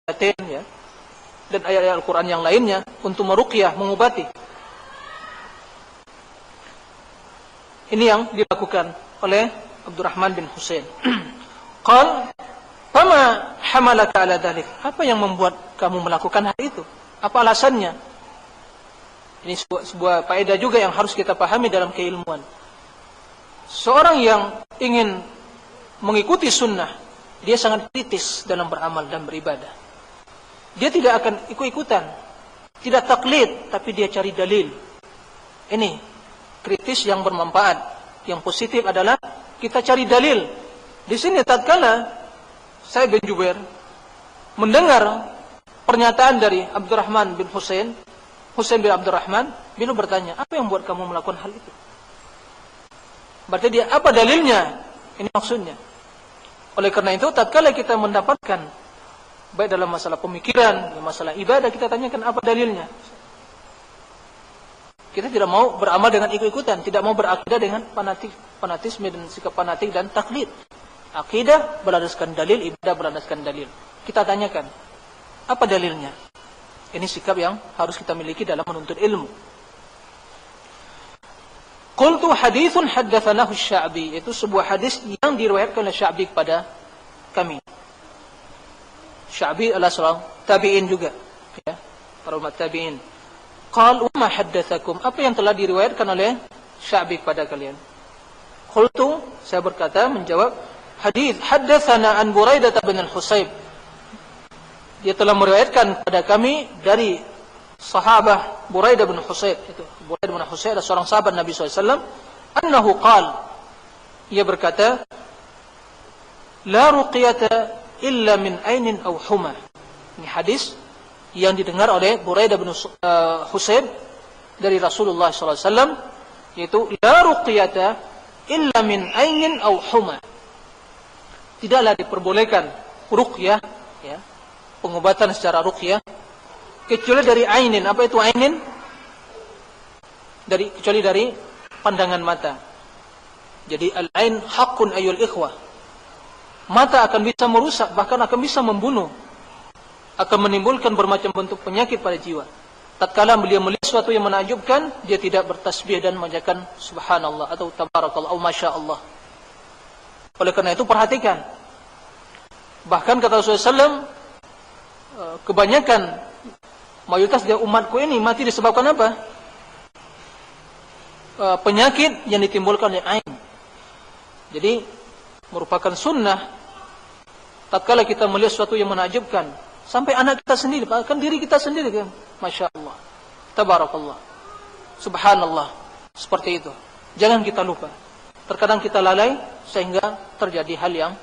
Yatin, ya, dan ayat-ayat Al-Quran yang lainnya untuk meruqyah, mengobati. Ini yang dilakukan oleh Abdurrahman bin Husain. Qal, fama hamalaka ala dhalik? Apa yang membuat kamu melakukan hal itu? Apa alasannya? Ini sebuah faedah juga yang harus kita pahami dalam keilmuan. Seorang yang ingin mengikuti sunnah, dia sangat kritis dalam beramal dan beribadah. Dia tidak akan ikut-ikutan, tidak taklid, tapi dia cari dalil. Ini kritis yang bermanfaat. Yang positif adalah kita cari dalil. Di sini tatkala saya bin Jubair mendengar pernyataan dari Abdurrahman bin Husain bin Abdurrahman, beliau bertanya, apa yang buat kamu melakukan hal itu? Berarti dia, apa dalilnya? Ini maksudnya. Oleh karena itu, tatkala kita mendapatkan, baik dalam masalah pemikiran, dalam masalah ibadah, kita tanyakan apa dalilnya. Kita tidak mau beramal dengan ikut-ikutan, tidak mau berakidah dengan fanatisme dan sikap fanatik dan taklid. Akidah berlandaskan dalil, ibadah berlandaskan dalil. Kita tanyakan, apa dalilnya? Ini sikap yang harus kita miliki dalam menuntut ilmu. Qultu hadithun haddatsanahu Sya'bi, itu sebuah hadis yang diriwayatkan oleh Sya'bi kepada kami. Sya'bi adalah seorang tabi'in juga, ya, para ulama tabi'in. Qal, wa ma haddatsakum? Apa yang telah diriwayatkan oleh Sya'bi kepada kalian? Qultu, saya berkata, menjawab, hadits haddatsana an Buraidah bin al-Husayb. Dia telah meriwayatkan kepada kami dari sahabah Buraidah bin Husayb. Itu Buraidah bin Husayb adalah seorang sahabat Nabi SAW. Annahu qal, ia berkata, la ruqyata illa min ainin aw huma. Ini hadis yang didengar oleh Buraidah bin Husayb dari Rasulullah SAW, yaitu la ruqyata illa min ainin aw huma. Tidaklah diperbolehkan ruqyah, ya, pengobatan secara ruqyah, kecuali dari ainin. Apa itu ainin? Kecuali dari pandangan mata. Jadi al-ain haqqun ayyul ikhwah. Mata akan bisa merusak, bahkan akan bisa membunuh, akan menimbulkan bermacam bentuk penyakit pada jiwa. Tatkala beliau melihat sesuatu yang menakjubkan, dia tidak bertasbih dan mengucapkan subhanallah atau tabarakallah atau masyaallah. Oleh karena itu perhatikan. Bahkan kata Rasulullah SAW, kebanyakan mayoritas dari umatku ini mati disebabkan apa? Penyakit yang ditimbulkan oleh ain. Jadi merupakan sunnah tatkala kita melihat sesuatu yang menakjubkan, sampai anak kita sendiri, bahkan diri kita sendiri kan, masya Allah, tabarakallah, subhanallah, seperti itu. Jangan kita lupa. Terkadang kita lalai sehingga terjadi hal yang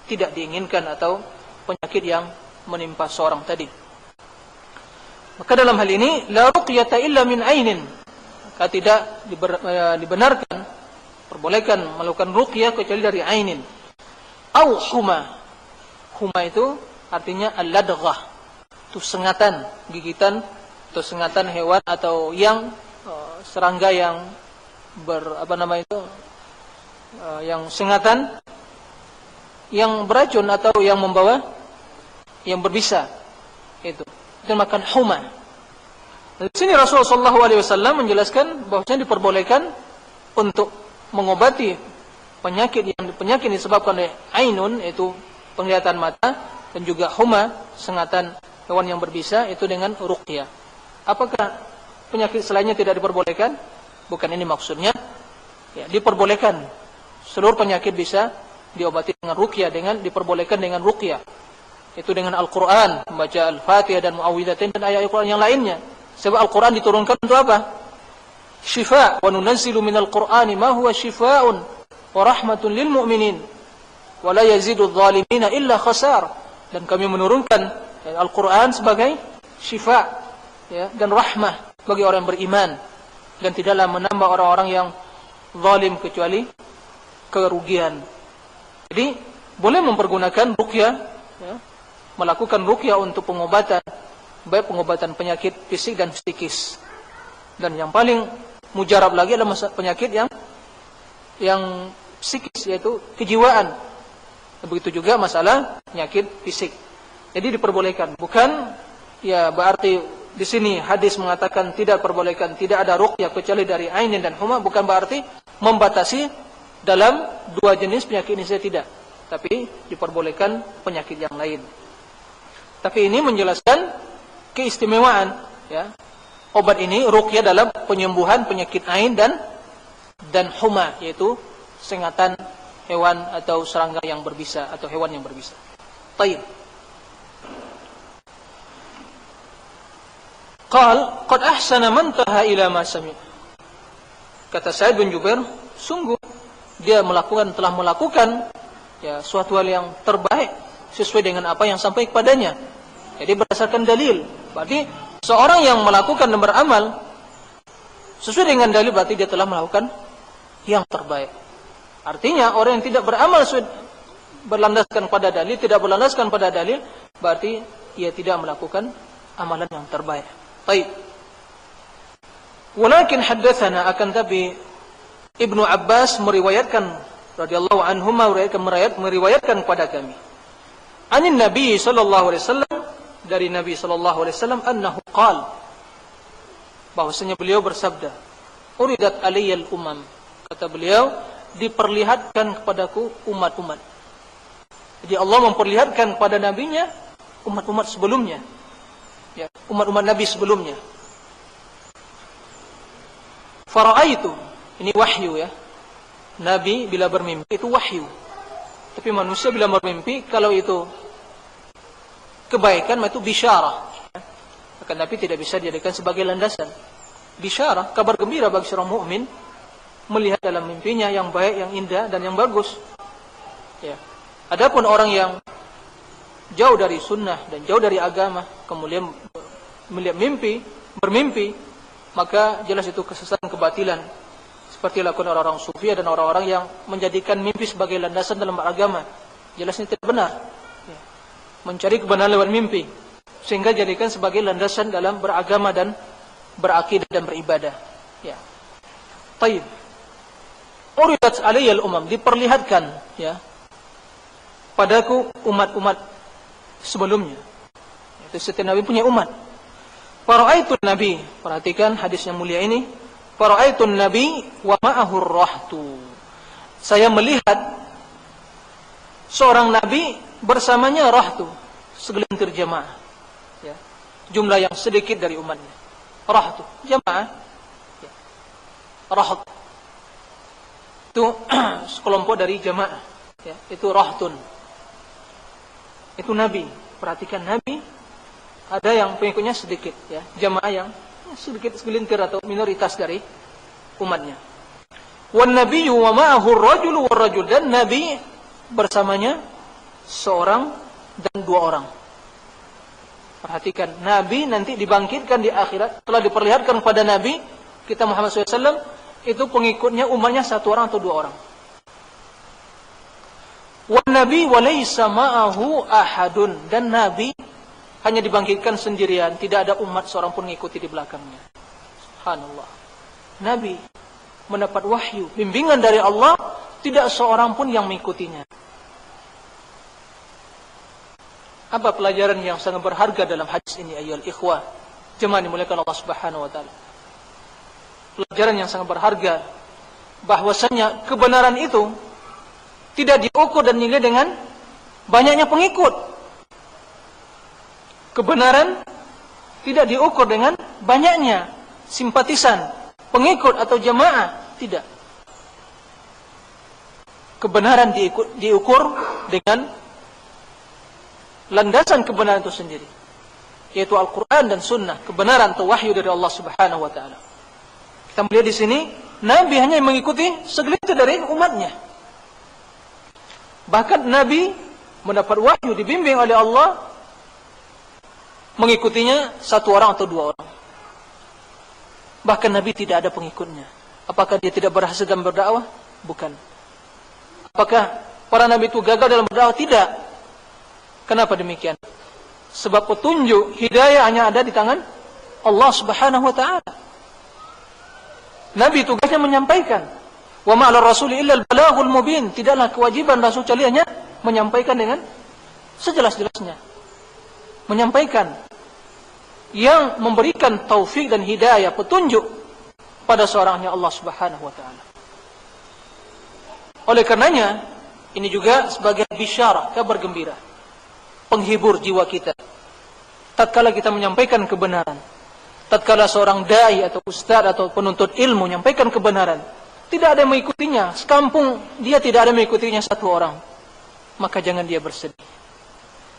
tidak diinginkan atau penyakit yang menimpa seorang tadi. Maka dalam hal ini la ruqyata illa min ainin, maka tidak dibenarkan, perbolehkan melakukan ruqyah kecuali dari ainin. Au huma. Huma itu artinya al-ladghah, itu sengatan, gigitan atau sengatan hewan atau yang serangga yang yang sengatan yang beracun atau yang membawa yang berbisa, itu makan huma. Di sini Rasulullah SAW menjelaskan bahwasanya diperbolehkan untuk mengobati penyakit yang disebabkan oleh ainun, itu penglihatan mata, dan juga huma, sengatan hewan yang berbisa, itu dengan ruqyah. Apakah penyakit selainnya tidak diperbolehkan? Bukan ini maksudnya. Ya, diperbolehkan. Seluruh penyakit bisa diobati dengan ruqyah, diperbolehkan dengan ruqyah. Itu dengan Al-Quran, membaca Al-Fatihah dan Mu'awwidhatain dan ayat Al-Quran yang lainnya. Sebab Al-Quran diturunkan untuk apa? Syifa, wa nunazzilu minal Qur'ani ma huwa shifaa'un wa rahmatun lil mu'minin wa la yazidu adh-dhalimina illa khasar. Dan kami menurunkan Al-Quran sebagai syifa, ya, dan rahmah bagi orang yang beriman, dan tidaklah menambah orang-orang yang zalim kecuali kerugian. Jadi boleh mempergunakan ruqyah, ya, melakukan ruqyah untuk pengobatan, baik pengobatan penyakit fisik dan psikis. Dan yang paling mujarab lagi adalah penyakit yang psikis, yaitu kejiwaan. Begitu juga masalah penyakit fisik. Jadi diperbolehkan. Bukan ya berarti di sini hadis mengatakan tidak perbolehkan, tidak ada ruqyah kecuali dari ainin dan huma, bukan berarti membatasi dalam dua jenis penyakit ini saja, tidak. Tapi diperbolehkan penyakit yang lain. Tapi ini menjelaskan keistimewaan ya. Obat ini ruqyah dalam penyembuhan penyakit ain dan huma, yaitu sengatan hewan atau serangga yang berbisa atau hewan yang berbisa. Baik. Qal qad ahsana man taha ila ma sami'. Kata Sa'id bin Jubair, sungguh dia telah melakukan ya suatu hal yang terbaik sesuai dengan apa yang sampai kepadanya. Jadi berdasarkan dalil. Berarti seorang yang melakukan dan beramal sesuai dengan dalil berarti dia telah melakukan yang terbaik. Artinya orang yang tidak beramal berlandaskan pada dalil, tidak berlandaskan pada dalil, berarti ia tidak melakukan amalan yang terbaik. Baik. Walakin haddatsana, akan tapi Ibnu Abbas meriwayatkan radhiyallahu anhuma meriwayatkan kepada kami. Anin Nabi sallallahu alaihi wasallam, dari Nabi sallallahu alaihi wasallam, annahu qala, bahwasanya beliau bersabda, uridat alayyal umam, kata beliau, diperlihatkan kepadaku umat-umat. Jadi Allah memperlihatkan kepada nabinya umat-umat sebelumnya. Ya, umat-umat Nabi sebelumnya. Fara'aitu, ini wahyu ya. Nabi bila bermimpi itu wahyu. Tapi manusia bila bermimpi, kalau itu kebaikan, itu bisyarah. Akan Nabi tidak bisa dijadikan sebagai landasan. Bisyarah, kabar gembira bagi seorang mukmin melihat dalam mimpinya yang baik, yang indah dan yang bagus. Ya. Adapun orang yang jauh dari sunnah dan jauh dari agama, kemudian melihat bermimpi, maka jelas itu kesesatan, kebatilan. Seperti lakukan orang-orang sufi dan orang-orang yang menjadikan mimpi sebagai landasan dalam agama. Jelas ini tidak benar. Ya. Mencari kebenaran lewat mimpi, sehingga jadikan sebagai landasan dalam beragama dan berakidah dan beribadah. Ya. Taib. Uridat alayyal umam, diperlihatkan ya padaku umat-umat sebelumnya. Itu setiap Nabi punya umat. Fara'aitun Nabi, perhatikan hadis yang mulia ini. Fara'aitun Nabi wa ma'ahur rahtu. Saya melihat seorang Nabi bersamanya rahtu, segelintir jamaah. Ya. Jumlah yang sedikit dari umatnya. Rahtu, jamaah. Ya. Rahtu. Itu sekelompok dari jamaah. Ya. Itu rahtun. Itu Nabi. Perhatikan Nabi, ada yang pengikutnya sedikit, ya, jamaah yang sedikit, segelintir atau minoritas dari umatnya. Wan nabiyyu wa ma'ahu ar-rajulu war-rajul, dan Nabi bersamanya seorang dan dua orang. Perhatikan, Nabi nanti dibangkitkan di akhirat, telah diperlihatkan pada Nabi kita Muhammad SAW, itu pengikutnya umatnya satu orang atau dua orang. Wan nabi wa laysa ma'ahu ahadun, dan Nabi hanya dibangkitkan sendirian, tidak ada umat seorang pun mengikuti di belakangnya. Subhanallah. Nabi mendapat wahyu, bimbingan dari Allah, tidak seorang pun yang mengikutinya. Apa pelajaran yang sangat berharga dalam hadis ini ayyuhal ikhwah? Jemaah dimuliakan Allah Subhanahu wa taala. Pelajaran yang sangat berharga bahwasanya kebenaran itu tidak diukur dan dinilai dengan banyaknya pengikut. Kebenaran tidak diukur dengan banyaknya simpatisan, pengikut atau jamaah, tidak. Kebenaran diukur dengan landasan kebenaran itu sendiri, yaitu Al-Quran dan Sunnah, kebenaran atau wahyu dari Allah Subhanahu wa taala. Kita melihat di sini, Nabi hanya mengikuti segelintir dari umatnya. Bahkan Nabi mendapat wahyu, dibimbing oleh Allah, mengikutinya satu orang atau dua orang. Bahkan Nabi tidak ada pengikutnya. Apakah dia tidak berhasil dalam berdakwah? Bukan. Apakah para Nabi itu gagal dalam berdakwah? Tidak. Kenapa demikian? Sebab petunjuk hidayah hanya ada di tangan Allah Subhanahu wa taala. Nabi tugasnya menyampaikan. Wa ma'al rasuli illa al-balaghul mubin. Tidaklah kewajiban Rasul kecuali hanya menyampaikan dengan sejelas-jelasnya. menyampaikan, yang memberikan taufik dan hidayah, petunjuk pada seorangnya Allah Subhanahu wa taala. Oleh karenanya, ini juga sebagai bisyarah, kabar gembira, penghibur jiwa kita. Tatkala kita menyampaikan kebenaran, tatkala seorang dai atau ustaz atau penuntut ilmu menyampaikan kebenaran, tidak ada yang mengikutinya, sekampung dia tidak ada yang mengikutinya satu orang, maka jangan dia bersedih.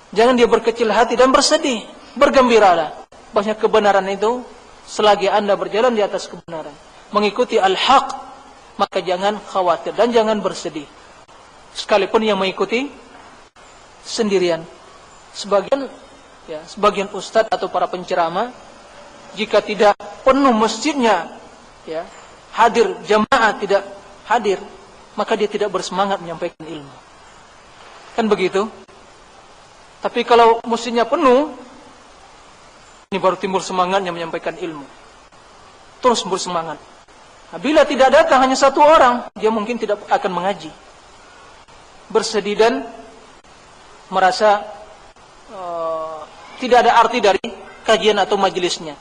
Jangan dia berkecil hati dan bersedih, bergembiralah. Banyak kebenaran itu selagi Anda berjalan di atas kebenaran, mengikuti al-haq, maka jangan khawatir dan jangan bersedih. Sekalipun yang mengikuti sendirian. Sebagian ustadz atau para penceramah, jika tidak penuh masjidnya, hadir jamaah tidak hadir, maka dia tidak bersemangat menyampaikan ilmu. Kan begitu? Tapi kalau masjidnya penuh, ini baru timbul semangatnya menyampaikan ilmu. Terus bersemangat. Bila tidak datang hanya satu orang, dia mungkin tidak akan mengaji. Bersedih dan merasa tidak ada arti dari kajian atau majelisnya.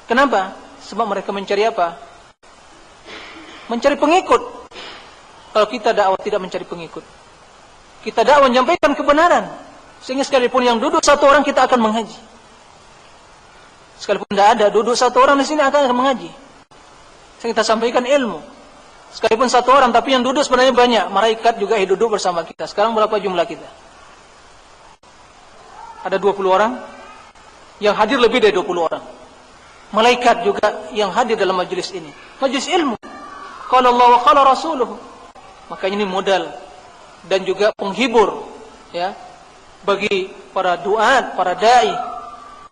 Kenapa? Sebab mereka mencari apa? Mencari pengikut. Kalau kita dakwah tidak mencari pengikut, kita dakwah menyampaikan kebenaran, sehingga sekalipun yang duduk satu orang kita akan mengaji. Sekalipun tidak ada duduk satu orang di sini akan mengaji. Kita sampaikan ilmu. Sekalipun satu orang, tapi yang duduk sebenarnya banyak. Malaikat juga duduk bersama kita. Sekarang berapa jumlah kita? Ada 20 orang. Yang hadir lebih dari 20 orang. Malaikat juga yang hadir dalam majelis ini. Majelis ilmu. Qala Allah wa qala Rasuluhu. Maka ini modal dan juga penghibur, bagi para duat, para dai,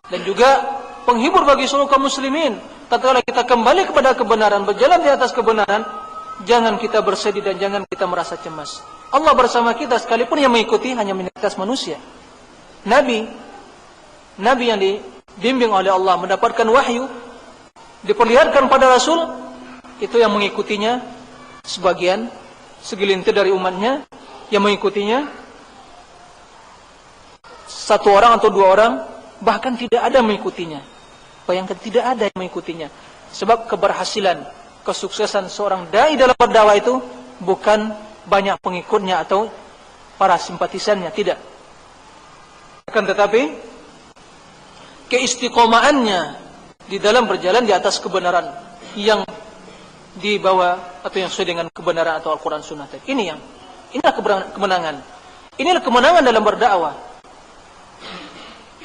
dan juga penghibur bagi seluruh kaum muslimin. Tatkala kita kembali kepada kebenaran, berjalan di atas kebenaran, jangan kita bersedih dan jangan kita merasa cemas. Allah bersama kita, sekalipun yang mengikuti hanya minoritas manusia. Nabi yang dibimbing oleh Allah, mendapatkan wahyu, diperlihatkan pada Rasul, itu yang mengikutinya segelintir dari umatnya, yang mengikutinya satu orang atau dua orang, bahkan tidak ada yang mengikutinya. Bayangkan, tidak ada yang mengikutinya. Sebab keberhasilan, kesuksesan seorang dai dalam berdakwah itu bukan banyak pengikutnya atau para simpatisannya, tidak. Akan tetapi keistiqomahannya di dalam berjalan di atas kebenaran yang dibawa atau yang sesuai dengan kebenaran atau Al-Quran Sunnah. Inilah kemenangan. Inilah kemenangan dalam berdakwah.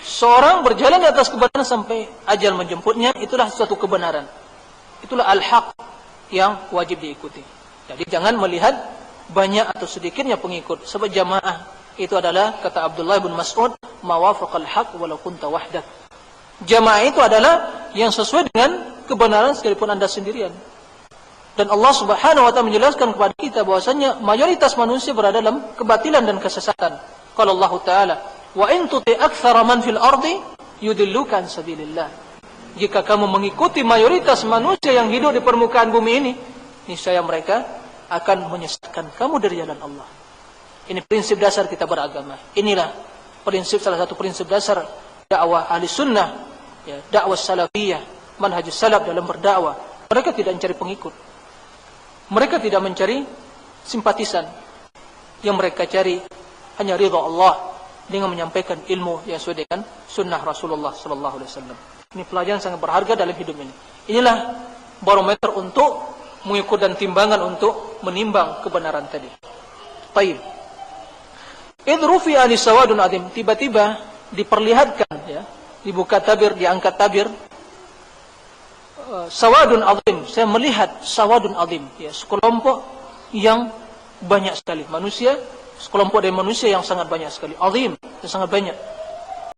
Seorang berjalan di atas kebenaran sampai ajal menjemputnya, itulah suatu kebenaran. Itulah al-haq yang wajib diikuti. Jadi jangan melihat banyak atau sedikitnya pengikut. Sebab jamaah itu adalah, kata Abdullah bin Mas'ud, mawafaqal haq walau kunta wahdak. Jamaah itu adalah yang sesuai dengan kebenaran sekalipun Anda sendirian. Dan Allah Subhanahu wa taala menjelaskan kepada kita bahwasanya mayoritas manusia berada dalam kebatilan dan kesesatan. Qala Allah Ta'ala, wa in tuti aktsara man fil ardi yudilluka an sabilillah. Jika kamu mengikuti mayoritas manusia yang hidup di permukaan bumi ini, niscaya mereka akan menyesatkan kamu dari jalan Allah. Ini prinsip dasar kita beragama. Inilah salah satu prinsip dasar dakwah ahli sunnah, dakwah salafiyah, manhajus salaf dalam berdakwah. Mereka tidak mencari pengikut. Mereka tidak mencari simpatisan. Yang mereka cari hanya ridha Allah dengan menyampaikan ilmu yang sesuai dengan sunnah Rasulullah sallallahu alaihi wasallam. Ini pelajaran sangat berharga dalam hidup ini. Inilah barometer untuk mengukur dan timbangan untuk menimbang kebenaran tadi. Baik. Idrufi ali sawadun adim, tiba-tiba diperlihatkan, dibuka tabir, diangkat tabir, sawadun azim. Saya melihat sawadun azim, sekelompok yang banyak sekali manusia, sekelompok dari manusia yang sangat banyak sekali, azim, yang sangat banyak.